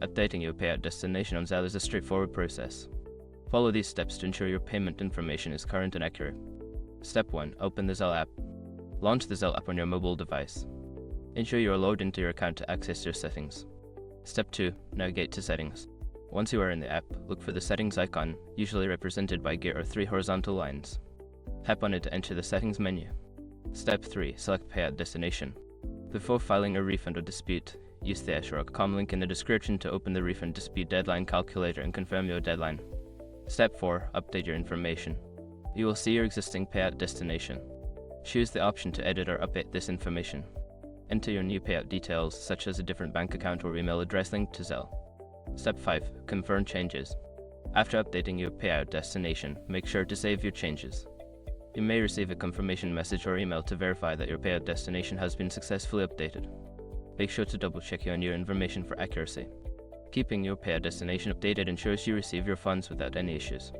Updating your payout destination on Zelle is a straightforward process. Follow these steps to ensure your payment information is current and accurate. Step 1. Open the Zelle app. Launch the Zelle app on your mobile device. Ensure you are logged into your account to access your settings. Step 2. Navigate to Settings. Once you are in the app, look for the Settings icon, usually represented by gear or 3 horizontal lines. Tap on it to enter the Settings menu. Step 3. Select Payout Destination. Before filing a refund or dispute, use the #com link in the description to open the refund dispute deadline calculator and confirm your deadline. Step 4. Update your information. You will see your existing payout destination. Choose the option to edit or update this information. Enter your new payout details, such as a different bank account or email address linked to Zelle. Step 5. Confirm changes. After updating your payout destination, make sure to save your changes. You may receive a confirmation message or email to verify that your payout destination has been successfully updated. Make sure to double-check your new information for accuracy. Keeping your payout destination updated ensures you receive your funds without any issues.